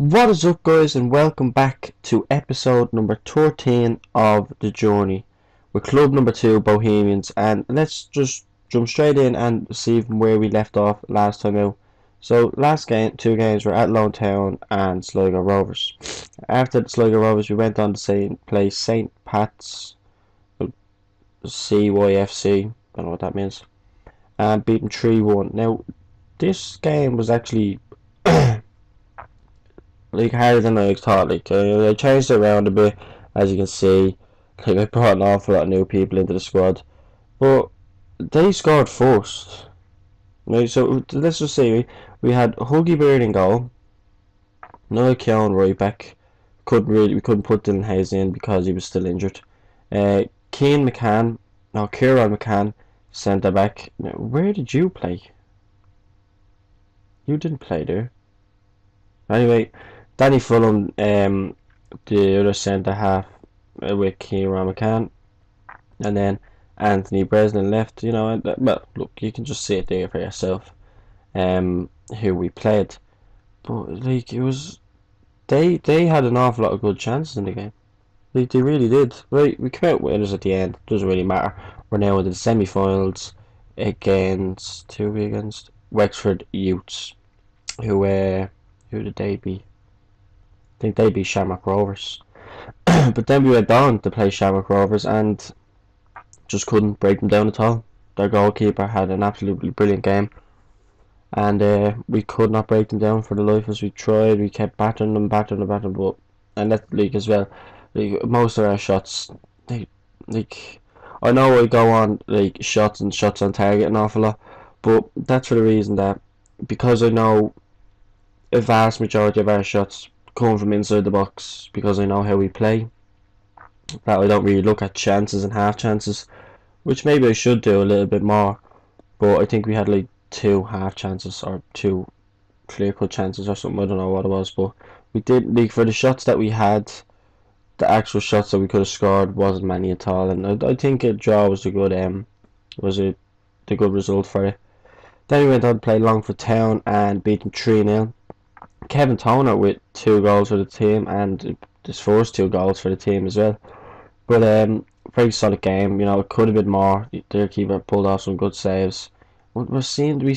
What is up, guys, and welcome back to episode number 13 of The Journey with club number 2, Bohemians. And let's just jump straight in and see from where we left off last time out. So last game, 2 games were at Lone Town and Sligo Rovers. After the Sligo Rovers, we went on to play St. Pat's CYFC, I don't know what that means, and beat them 3-1. Now, this game was actually harder than I thought. They changed it around a bit, as you can see. They brought an awful lot of new people into the squad, but they scored first. Right, so let's just say we had Huggy Beard in goal, Noel Keown right back. We couldn't put Dylan Hayes in because he was still injured. Kieran McCann, centre back. Now, where did you play? You didn't play there. Anyway, Danny Fulham, the other centre half, with Kieran McCann, and then Anthony Breslin left. Well, look, you can just see it there for yourself. Who we played, but it was they had an awful lot of good chances in the game. They really did. Right, we came out winners at the end. Doesn't really matter. We're now in the semi-finals against Wexford Youths, who did they beat? I think they beat Shamrock Rovers. But then we went on to play Shamrock Rovers and just couldn't break them down at all. Their goalkeeper had an absolutely brilliant game, and we could not break them down for the life as we tried. We kept battering them, but and that league as well. Most of our shots, I know I go on shots on target an awful lot, but that's for the reason that because I know a vast majority of our shots come from inside the box, because I know how we play, that I don't really look at chances and half chances, which maybe I should do a little bit more. But I think we had 2 half chances or 2 clear cut chances or something. I don't know what it was, but we did, for the shots that we had, the actual shots that we could have scored wasn't many at all, and I think a draw was the good result for it. Then we went on to play Longford Town and beat them 3-0. Kevin Toner with 2 goals for the team, and his first 2 goals for the team as well. But very solid game. It could have been more. Their keeper pulled off some good saves. We seem to be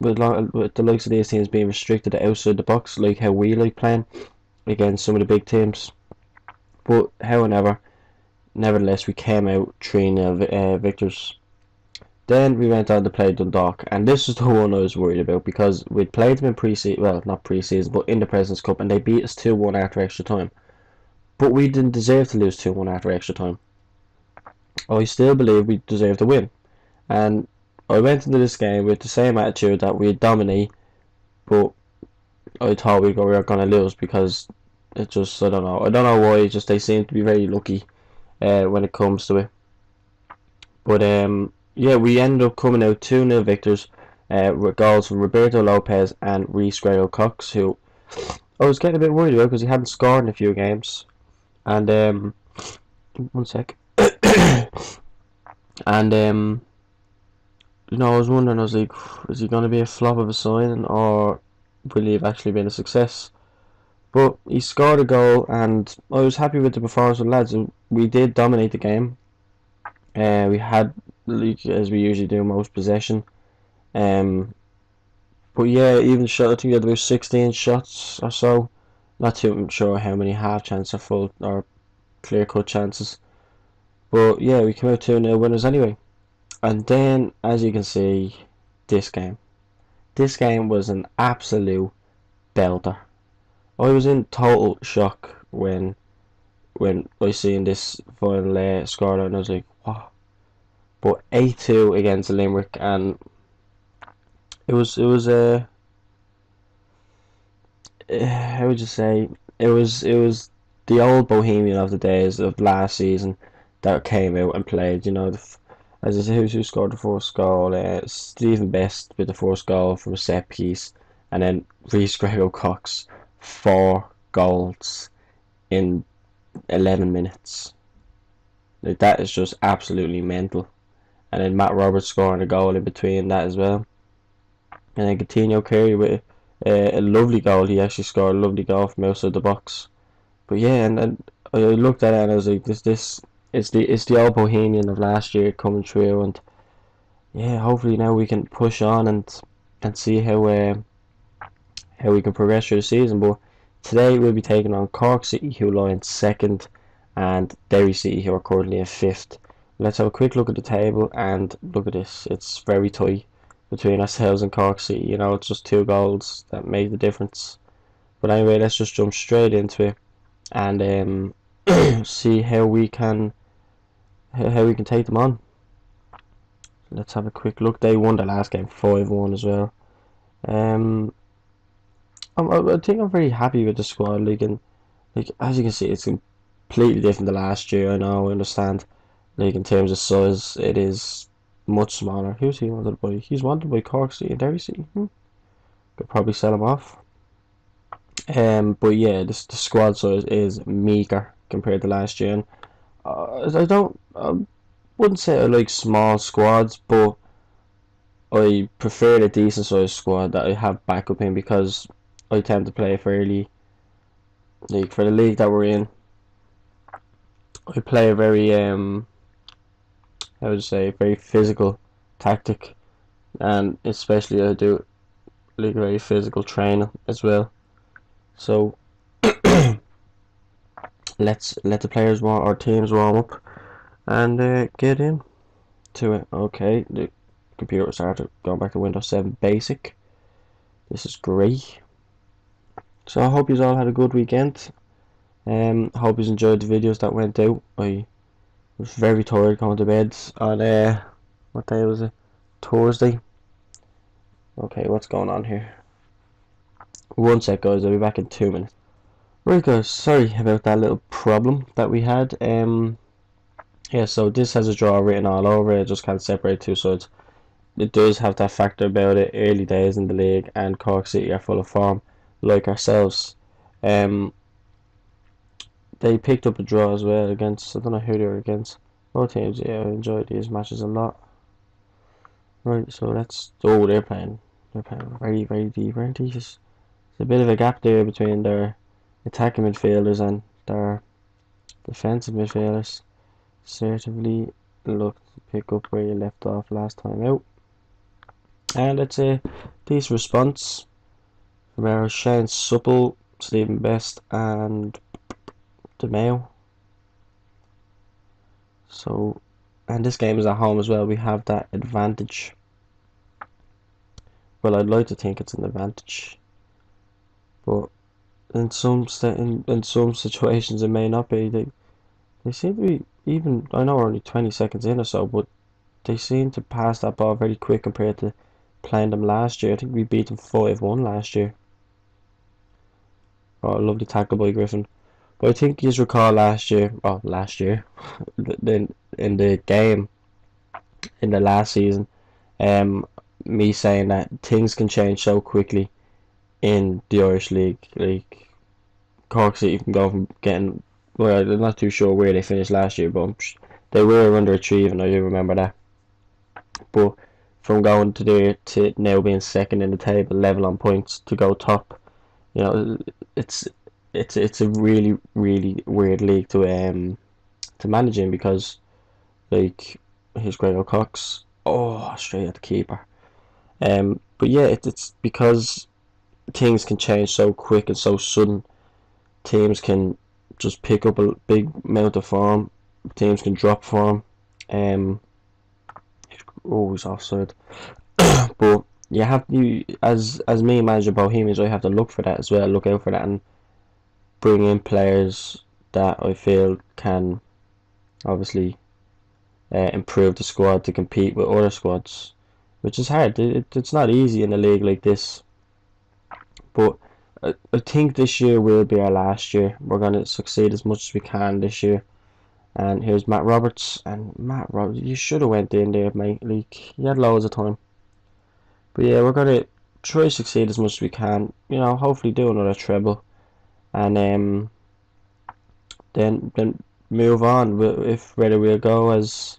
with the likes of these teams being restricted to outside the box, like how we like playing against some of the big teams. But nevertheless, we came out 3-0 victors. Then we went on to play Dundalk, and this is the one I was worried about, because we'd played them in pre-season, well, not pre-season, but in the President's Cup, and they beat us 2-1 after extra time. But we didn't deserve to lose 2-1 after extra time. I still believe we deserved to win, and I went into this game with the same attitude that we'd dominate, but I thought we were going to lose, because it just, I don't know why, just they seem to be very lucky when it comes to it. But yeah, we ended up coming out 2-0 victors with goals from Roberto Lopez and Rhys Cox, who I was getting a bit worried about because he hadn't scored in a few games. And one sec. And I was wondering, I was like, is he going to be a flop of a signing, or will he have actually been a success? But he scored a goal, and I was happy with the performance of the lads. We did dominate the game. We had, as we usually do, most possession. But yeah, even shot, I think we had about 16 shots or so. Not too sure how many half chances or full or clear cut chances. But yeah, we came out 2-0 winners anyway. And then, as you can see, this game was an absolute belter. I was in total shock when I seen this final scoreline, and I was like, wow. But 8-2 against Limerick, and it was how would you say, it was the old Bohemian of the days of last season that came out and played. As I say, who scored the first goal? Stephen Best with the first goal from a set piece, and then Rhys Cox 4 goals in 11 minutes. That is just absolutely mental. And then Matt Roberts scoring a goal in between that as well. And then Coutinho Carey with a lovely goal. He actually scored a lovely goal from outside the box. But yeah, and I looked at it and I was like, this it's the old Bohemian of last year coming through, and yeah, hopefully now we can push on and see how we can progress through the season. But today we'll be taking on Cork City, who lie in second, and Derry City, who are currently in fifth. Let's have a quick look at the table and look at this. It's very tight between ourselves and Cork City. You know, it's just 2 goals that make the difference. But anyway, let's just jump straight into it and see how we can take them on. Let's have a quick look. They won the last game 5-1 as well. Um, I think I'm very happy with the squad. Like as you can see, it's completely different to last year. I know, I understand. Like in terms of size, it is much smaller. Who's he wanted by? He's wanted by Cork City and Derry City. Could probably sell him off. But yeah, the squad size is meager compared to last year. And, I wouldn't say I like small squads, but I prefer the decent sized squad that I have backup in, because I tend to play fairly, like for the league that we're in, I play a very how would you say, very physical tactic, and especially I do like very physical training as well. So let's let the players warm, our teams warm up, and get in to it. Okay, the computer started going back to Windows 7 Basic. This is great. So I hope you all had a good weekend. Hope you enjoyed the videos that went out. I was very tired going to bed on what day was it? Thursday. Okay, what's going on here? One sec, guys. I'll be back in 2 minutes. Right, guys. Sorry about that little problem that we had. Yeah. So this has a draw written all over it. I just can't separate two sides. It does have that factor about it. Early days in the league, and Cork City are full of form, like ourselves. They picked up a draw as well against, I don't know who they were against. Both teams, yeah, I enjoyed these matches a lot. Right, so let's, oh, they're playing very, very deep, aren't they? There's a bit of a gap there between their attacking midfielders and their defensive midfielders. Certainly look to pick up where you left off last time out. And it's a decent response from our Shane Supple, Stephen Best, and DeMeo. So, and this game is at home as well. We have that advantage. Well, I'd like to think it's an advantage, but in some situations it may not be. They seem to be, even, I know we're only 20 seconds in or so, but they seem to pass that ball very quick compared to playing them last year. I think we beat them 5-1 last year. Oh, lovely tackle by Griffin. But I think you recall last year, then in the game in the last season, me saying that things can change so quickly in the Irish League. Like Cork City can go from getting, well, I'm not too sure where they finished last year, but they were underachieving. I do remember that. But from going to there to now being second in the table, level on points, to go top, you know, it's it's a really weird league to manage in, because like here's Grego Cox, oh, straight at the keeper. But yeah, it's because things can change so quick and so sudden. Teams can just pick up a big amount of form. Teams can drop form. Always offside. But you as me manager Bohemians, I have to look for that as well. Look out for that and bring in players that I feel can obviously improve the squad to compete with other squads, which is hard. It's not easy in a league like this. But I think this year will be our last year. We're going to succeed as much as we can this year. And here's Matt Roberts. And Matt Roberts, you should have went in there, mate. Like, you had loads of time. But yeah, we're going to try to succeed as much as we can. You know, hopefully do another treble. And then move on. If whether we'll go as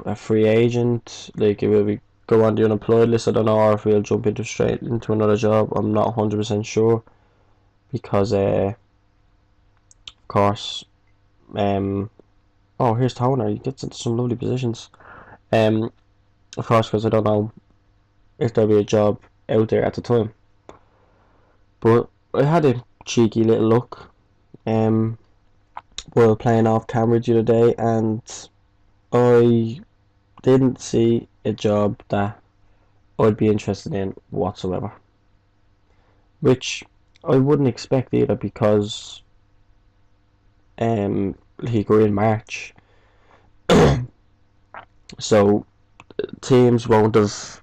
a free agent, like it will be go on the unemployed list. I don't know, or if we'll jump into straight into another job. I'm not 100% sure because, of course, oh, here's Toner. He gets into some lovely positions. Of course, because I don't know if there'll be a job out there at the time. But I had a cheeky little look while playing off camera the other day, and I didn't see a job that I'd be interested in whatsoever. Which I wouldn't expect either because he grew in March. So teams won't have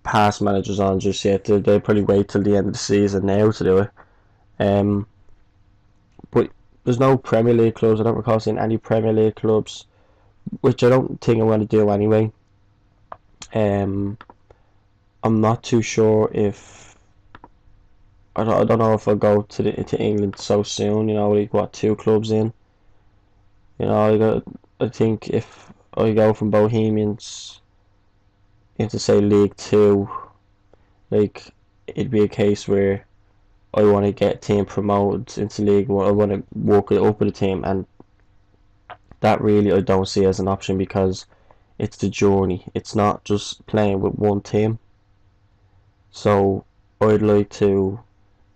passed managers on just yet. They'll probably wait till the end of the season now to do it. But there's no Premier League clubs. I don't recall seeing any Premier League clubs, which I don't think I'm going to do anyway. I'm not too sure if I don't know if I'll go to England so soon. You know, we got 2 clubs in. You know, I think if I go from Bohemians into say League 2, like it'd be a case where I want to get a team promoted into League 1. I want to work it up with a team, and that really I don't see as an option because it's the journey. It's not just playing with one team. So I'd like to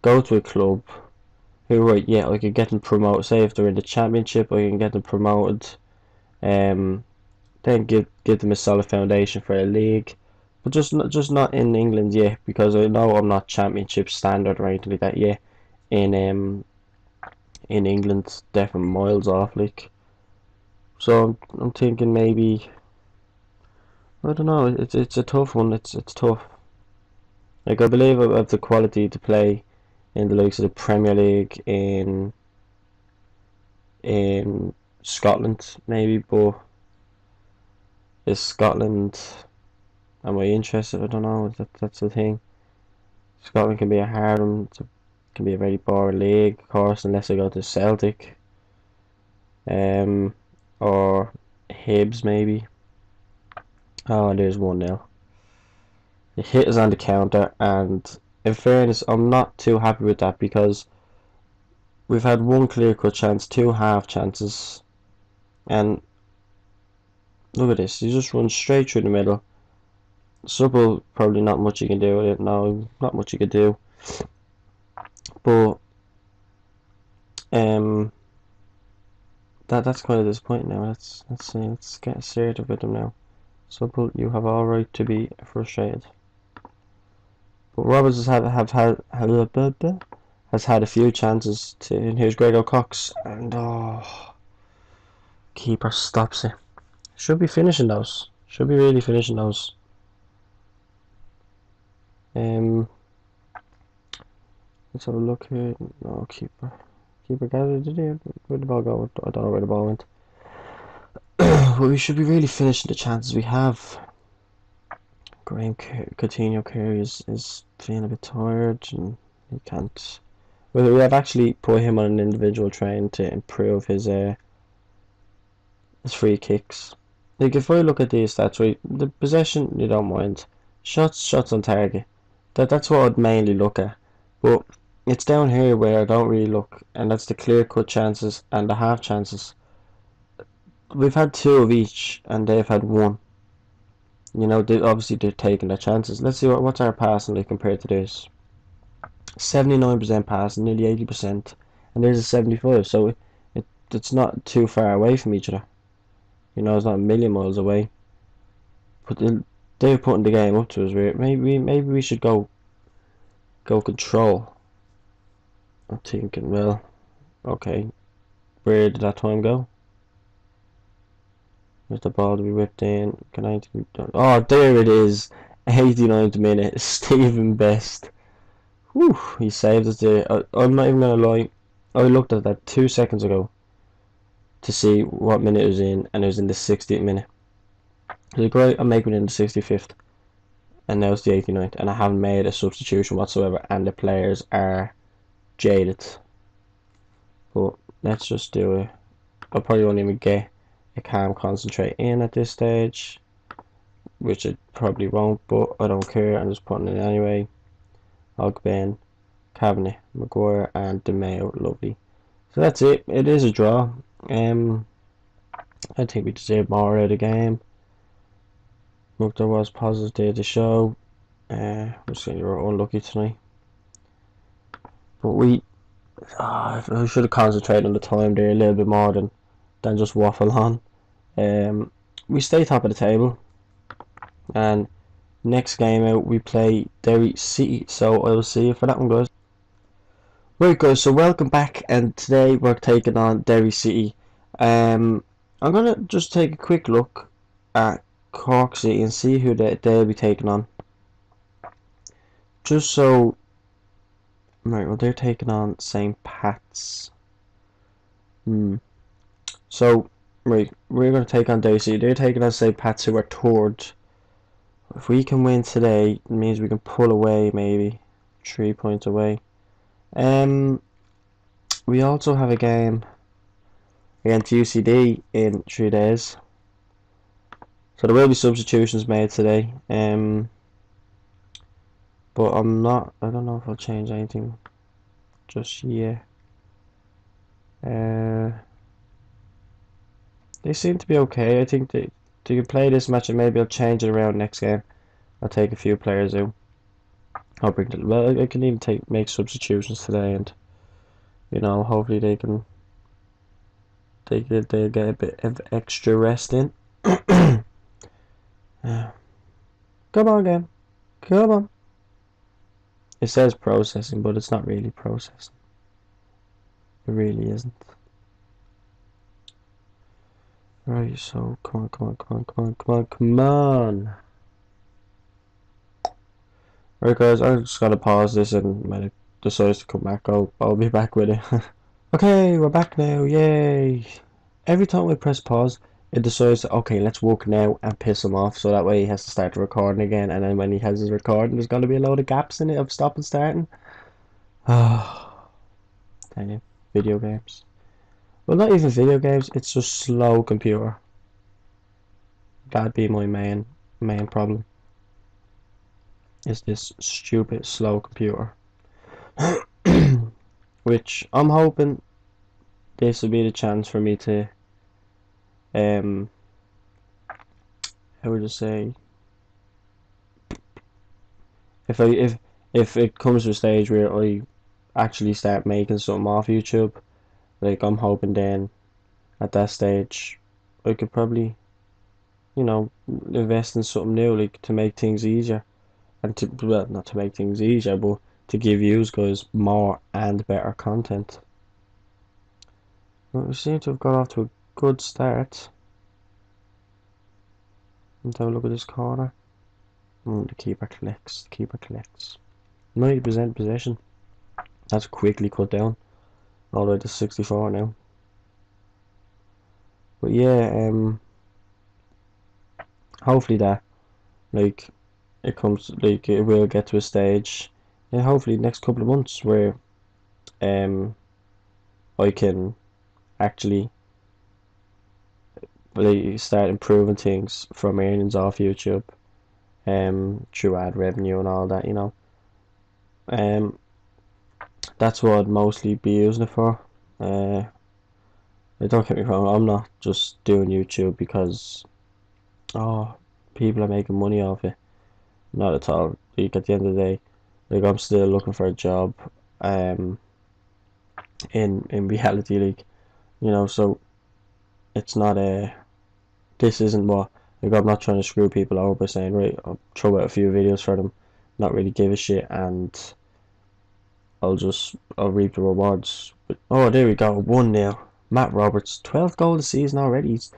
go to a club who, right, yeah, I could get them promoted. Say if they're in the championship, I can get them promoted. Then give them a solid foundation for a league, but just not in England yet, because I know I'm not championship standard or anything like that yet. In England, definitely miles off, like. So I'm thinking maybe, I don't know. It's a tough one. It's tough. Like I believe I have the quality to play in the likes of the Premier League in Scotland maybe, but is Scotland? Am I interested? I don't know. That's the thing. Scotland can be a hard one. It can be a very boring league, of course, unless I go to Celtic, or Hibs maybe. Oh, there's 1-0. The hit is on the counter, and in fairness, I'm not too happy with that because we've had 1 clear-cut chance, 2 half chances, and look at this. You just run straight through the middle. Supple, probably not much you can do with it. No, not much you can do. But that's kind of disappointing now. Let's get assertive with them now. Supple, you have all right to be frustrated. But Roberts has had a few chances to. And here's Grego Cox, and keeper stops it. Should be finishing those. Should be really finishing those. Let's have a look here. No, keeper gathered. Where'd the ball go? I don't know where the ball went. But we should be really finishing the chances we have. Coutinho Carey is feeling a bit tired and he can't. Well, we have actually put him on an individual train to improve his free kicks. Like if I look at these stats, right, the possession you don't mind, shots on target. That's what I'd mainly look at. But it's down here where I don't really look, and that's the clear-cut chances and the half chances. We've had 2 of each, and they've had 1. You know, obviously they're taking their chances. Let's see what's our passing like compared to this. 79% passing, nearly 80%, and there's a 75. So it's not too far away from each other. You know, it's not a million miles away. But they're putting the game up to us. Maybe we should go control. I'm thinking, well, okay, where did that time go? Where's the ball to be whipped in? Can I be done? Oh, there it is. 89th minute. Stephen Best. Whew, he saved us there. I'm not even gonna lie. I looked at that 2 seconds ago to see what minute it was in, and it was in the 60th minute. Like, right, I'm making it in the 65th, and now it's the 89th, and I haven't made a substitution whatsoever, and the players are jaded. But let's just do it. I probably won't even get a calm concentrate in at this stage. which it probably won't, but I don't care. I'm just putting it anyway. Ogben, Cabinet, Maguire, and DeMeo. Lovely. So that's it. It is a draw. I think we deserve more out of the game. Look, there was positive there to show. I'm just saying you were unlucky tonight. But I should have concentrated on the time there a little bit more than just waffle on. We stay top of the table, and next game out we play Derry City. So I will see you for that one, guys. Right, guys. So welcome back, and today we're taking on Derry City. I'm gonna just take a quick look at Cork City and see who they'll be taking on. Just so, right, well they're taking on St. Pat's. So, right, we're going to take on Derry City. They're taking on St. Pat's, who are third. If we can win today, it means we can pull away maybe 3 points away. We also have a game against UCD in 3 days. So there will be substitutions made today. But I don't know if I'll change anything just yet. They seem to be okay. I think they can play this match, and maybe I'll change it around next game. I'll take a few players out. I'll bring them. Well, I can even make substitutions today, and hopefully they'll get a bit of extra rest in. Come on, game. Come on. It says processing, but it's not really processing. It really isn't. Right, so come on. Right, guys, I'm just gonna pause this, and when it decides to come back, I'll be back with it. Okay, we're back now, yay! Every time we press pause, it decides to, okay, let's walk now and piss him off, so that way he has to start the recording again, and then when he has his recording, there's gonna be a load of gaps in it of stop and starting. Oh, dang it, video games. Well, not even video games, it's just slow computer. That'd be my main problem. Is this stupid slow computer. Which I'm hoping this will be the chance for me to how would I say, if it comes to a stage where I actually start making something off YouTube, like I'm hoping then at that stage I could probably invest in something new, like to make things easier, and not to make things easier, but to give you guys more and better content. Well, we seem to have got off to a good start. Let's have a look at this corner. The keeper collects. 90% possession. That's quickly cut down all the way to 64 now. But yeah, hopefully that, like, it will get to a stage, hopefully next couple of months, where I can actually start improving things from earnings off YouTube, through ad revenue and all that, that's what I'd mostly be using it for. Don't get me wrong, I'm not just doing YouTube because people are making money off it. Not at all. Like, at the end of the day, like, I'm still looking for a job, in reality, like, so it's not this isn't what, like, I'm not trying to screw people over by saying, right, I'll throw out a few videos for them, not really give a shit, and I'll reap the rewards. But, oh, there we go, 1-0. Matt Roberts, 12th goal of the season already. He's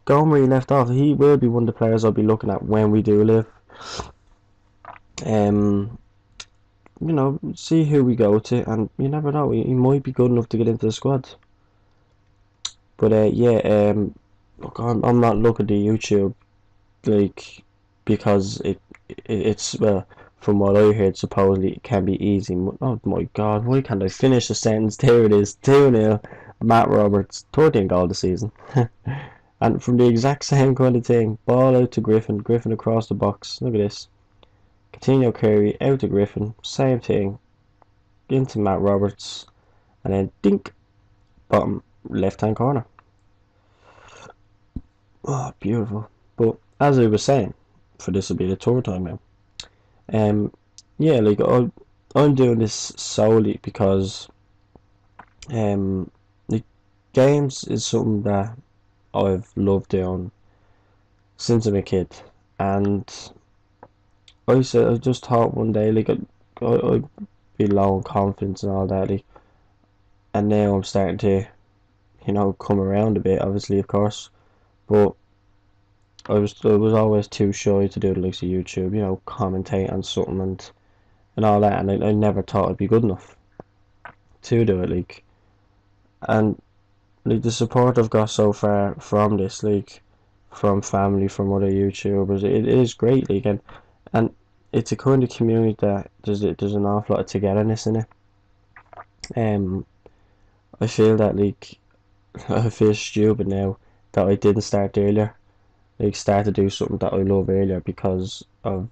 going where he left off. He will be one of the players I'll be looking at when we do live. See who we go to, and you never know, he might be good enough to get into the squad. But yeah, look, I'm not looking to YouTube, like, because it's well, from what I heard, supposedly it can be easy. Oh my god, why can't I finish the sentence? There it is, 2-0. Matt Roberts, 13th goal of the season. And from the exact same kind of thing, ball out to Griffin, Griffin across the box. Look at this. Coutinho Carey out to Griffin, same thing. Into Matt Roberts, and then dink, bottom left hand corner. Oh, beautiful. But as I was saying, for this will be the third time now. Yeah, like I'm doing this solely because the games is something that I've loved doing since I'm a kid, and I just thought one day like I'd be low in confidence and all that, like, and now I'm starting to, come around a bit. Obviously, of course, but I was always too shy to do the likes of YouTube, commentate on something and all that, and I never thought I'd be good enough to do it, like, and like the support I've got so far from this, like, from family, from other YouTubers, it is great, like, and it's a kind of community that there's an awful lot of togetherness in it. Um, I feel that, like, I feel stupid now that I didn't start earlier, like start to do something that I love earlier because of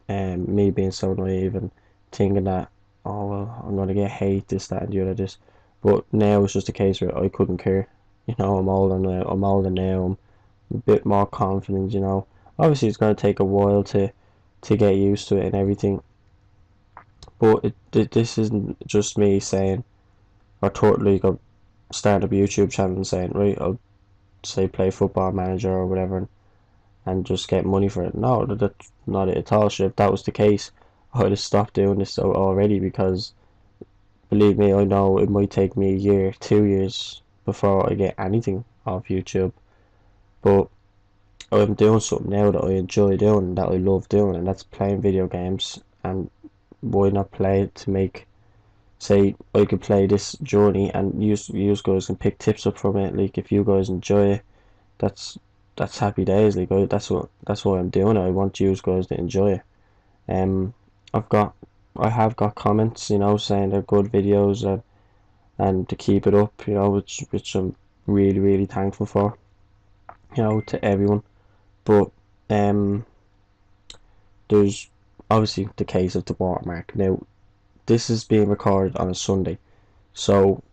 me being so naive and thinking that, oh well, I'm gonna get hate, this, that, and the other, this. But now it's just a case where I couldn't care. I'm older now. I'm a bit more confident. Obviously it's gonna take a while to get used to it and everything. But this isn't just me saying, or totally go start up a YouTube channel and saying, right, I'll say play Football Manager or whatever, and just get money for it. No, that's not it at all. Sure, if that was the case, I'd have stopped doing this already, because believe me, I know it might take me a year, 2 years before I get anything off YouTube. But I'm doing something now that I enjoy doing, that I love doing, and that's playing video games. And why not play it to make, say, I could play this journey and you guys can pick tips up from it. Like, if you guys enjoy it, that's happy days. Like, that's why I'm doing it. I want you guys to enjoy it. Um, I've got I have got comments, saying they're good videos, and to keep it up, which I'm really really thankful for, to everyone. But there's obviously the case of the watermark. Now, this is being recorded on a Sunday, so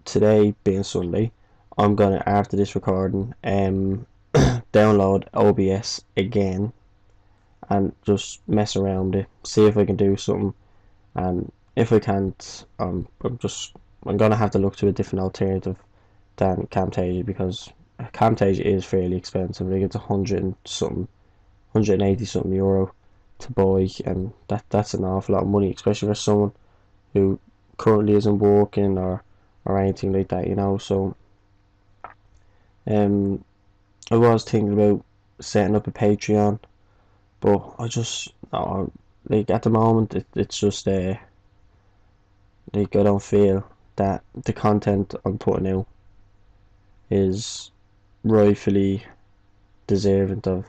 today being Sunday, I'm gonna, after this recording, download OBS again and just mess around with it, see if I can do something. And if I can't, I'm gonna have to look to a different alternative than Camtasia, because Camtasia is fairly expensive. Like, it's 100 and something, 180 something euro to buy, and that's an awful lot of money, especially for someone who currently isn't working or anything like that. So I was thinking about setting up a Patreon, but I just, like, at the moment it's just like, I don't feel that the content I'm putting out is rightfully deserving of,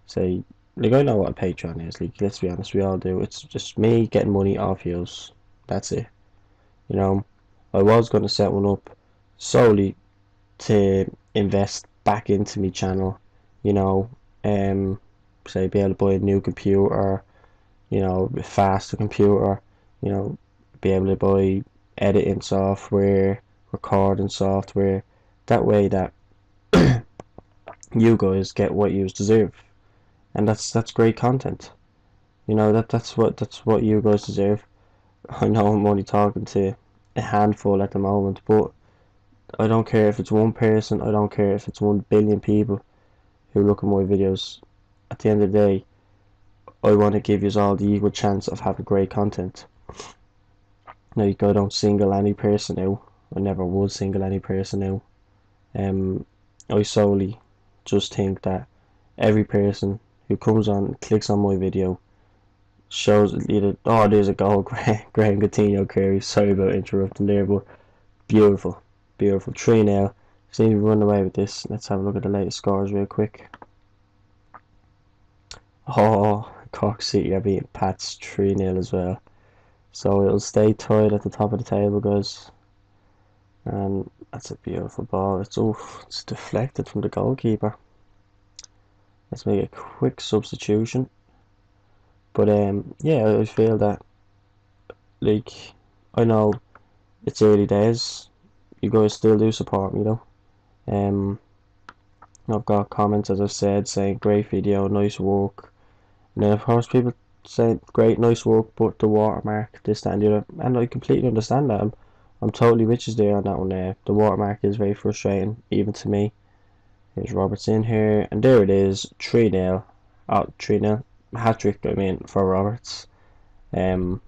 say, like, I know what a Patreon is. Like, let's be honest, we all do. It's just me getting money off yous. That's it. I was going to set one up solely to invest back into my channel. Say, be able to buy a new computer, a faster computer, be able to buy editing software, recording software. That way that you guys get what you deserve, and that's great content. That's what you guys deserve. I know I'm only talking to a handful at the moment, but I don't care if it's one person. I don't care if it's 1 billion people who look at my videos. At the end of the day, I want to give you all the equal chance of having great content. Now, I don't single any person out. I never would single any person out. I solely just think that every person who comes on, clicks on my video, shows either, oh, there's a goal, Graham Coutinho Carey. Sorry about interrupting there, but beautiful, beautiful. 3-0. Just need to run away with this. Let's have a look at the latest scores real quick. Oh, Cork City are beating Pats 3-0 as well. So it'll stay tied at the top of the table, guys. And that's a beautiful ball. It's deflected from the goalkeeper. Let's make a quick substitution. But yeah, I feel that, like, I know it's early days. You guys still do support me though. I've got comments, as I've said, saying great video, nice work. And then of course people say great, nice work, but the watermark, this, that, and the other. And I completely understand that. I'm totally with you there on that one there. The watermark is very frustrating, even to me. Here's Roberts in here, and there it is, 3-0. Oh, 3-0. Hat trick, I mean, for Roberts. But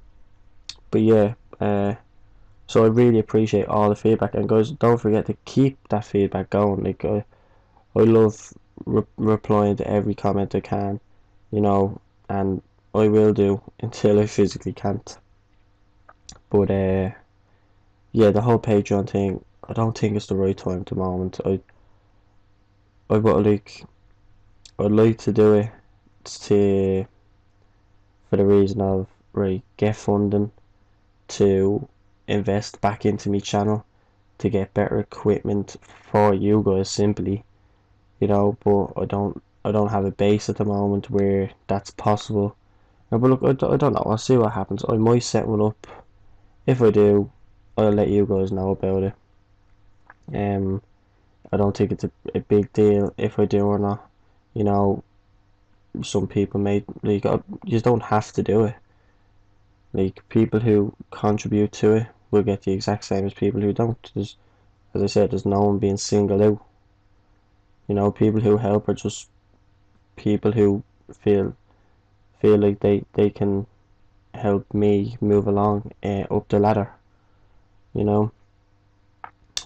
yeah, so I really appreciate all the feedback, and guys, don't forget to keep that feedback going. Like, I love replying to every comment I can, you know, and I will do until I physically can't. But yeah, the whole Patreon thing, I don't think it's the right time at the moment. I would like, I'd like to do it to, for the reason of, right, get funding to invest back into my channel, to get better equipment for you guys, simply, you know. But I don't have a base at the moment where that's possible. But look, I don't know, I'll see what happens. I might set one up. If I do, I'll let you guys know about it. I don't think it's a big deal if I do or not, you know. Some people may, like, you don't have to do it. Like, people who contribute to it will get the exact same as people who don't. As I said, there's no one being singled out. You know, people who help are just people who feel like they can help me move along up the ladder. You know.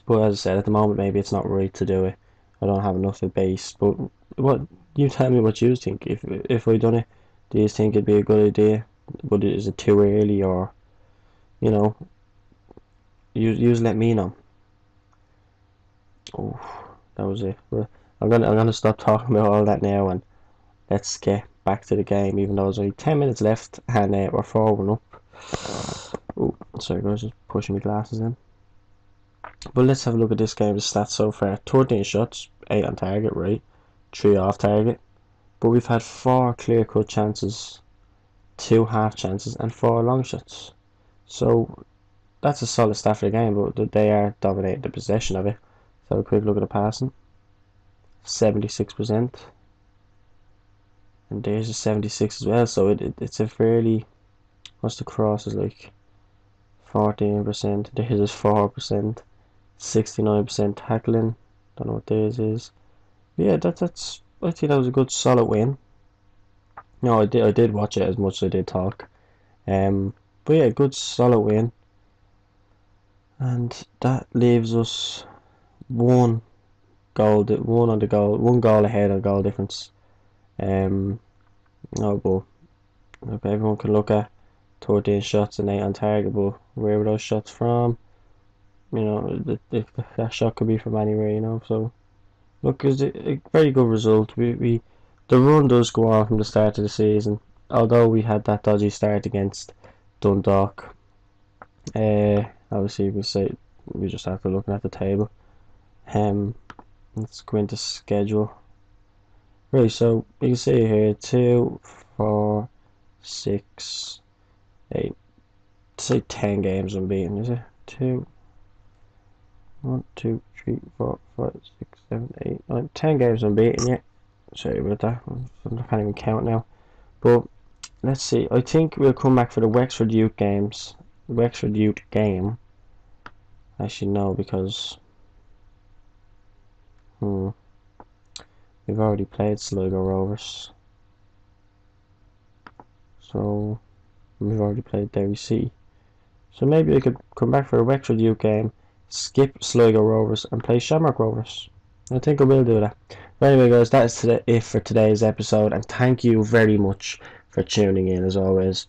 But as I said, at the moment, maybe it's not right to do it. I don't have enough of a base. But what, you tell me what you think. If I done it, do you think it'd be a good idea? But is it too early, or, you know, you let me know. Oh, that was it. Well, I'm gonna stop talking about all that now, and let's get back to the game. Even though there's only 10 minutes left, and we're 4-1 up. Oh, sorry guys, just pushing my glasses in. But let's have a look at this game's stats so far. 13 shots, 8 on target, right? 3 off target. But we've had 4 clear-cut chances, 2 half chances, and 4 long shots. So that's a solid stat for the game, but they are dominating the possession of it. So a quick look at the passing. 76%. And there's a 76 as well. So it's a fairly, what's the crosses like? 14%. There's is 4%. 69% tackling. Don't know what theirs is. But yeah, that's. I think that was a good solid win. No, I did watch it as much as I did talk. But yeah, good solid win. And that leaves us one goal, one goal ahead of goal difference. No, but look, everyone can look at 13 shots and 8 on target, but where were those shots from? You know, that shot could be from anywhere, you know. So look, it's a very good result. The run does go on from the start of the season, although we had that dodgy start against Dundalk. Obviously we just have to look at the table. Let's go into schedule. Right, so you can see here 2, 4, 6, 8. Say 10 games unbeaten, is it? 2, 1, 2, 3, 4, 5, 6, 7, 8, 9, 10 games unbeaten, yeah. Sorry about that. I can't even count now. But let's see. I think we'll come back for the Wexford Youth games. Wexford Youth game. Actually, no, because we've already played Sligo Rovers. So we've already played Derry City. So maybe I could come back for a Wexford Youth game, skip Sligo Rovers, and play Shamrock Rovers. I think I will do that. But anyway, guys, that is it for today's episode, and thank you very much for tuning in as always.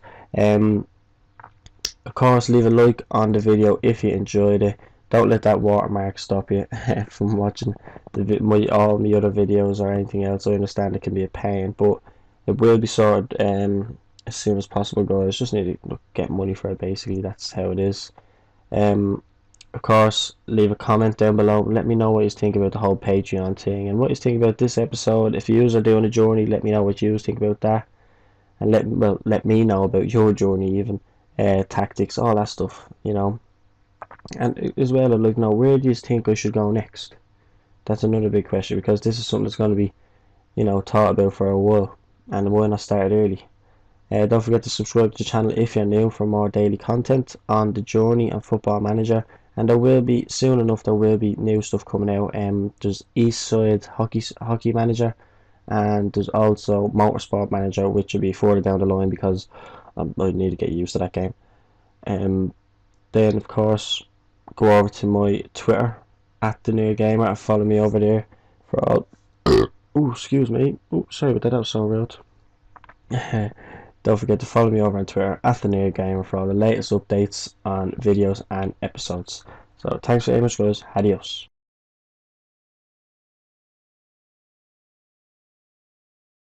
Of course, leave a like on the video if you enjoyed it. Don't let that watermark stop you from watching all my other videos or anything else. I understand it can be a pain, but it will be sorted as soon as possible, guys. Just need to get money for it, basically. That's how it is. Of course, leave a comment down below. Let me know what you think about the whole Patreon thing and what you think about this episode. If you are doing a journey, let me know what you think about that, and let me know about your journey, even tactics, all that stuff, you know. And as well, I'd like to know, where do you think I should go next? That's another big question, because this is something that's going to be, you know, thought about for a while, and why not start early? Don't forget to subscribe to the channel if you're new for more daily content on the journey and Football Manager. And there will be, soon enough, there will be new stuff coming out. There's East Side Hockey Manager, and there's also Motorsport Manager, which will be further down the line, because I need to get used to that game. Then of course, go over to my Twitter at the New Gamer and follow me over there for all. Oh, excuse me. Oh, sorry about that. That was so rude. Don't forget to follow me over on Twitter at the New Gamer for all the latest updates on videos and episodes. So thanks very much, guys. Adios.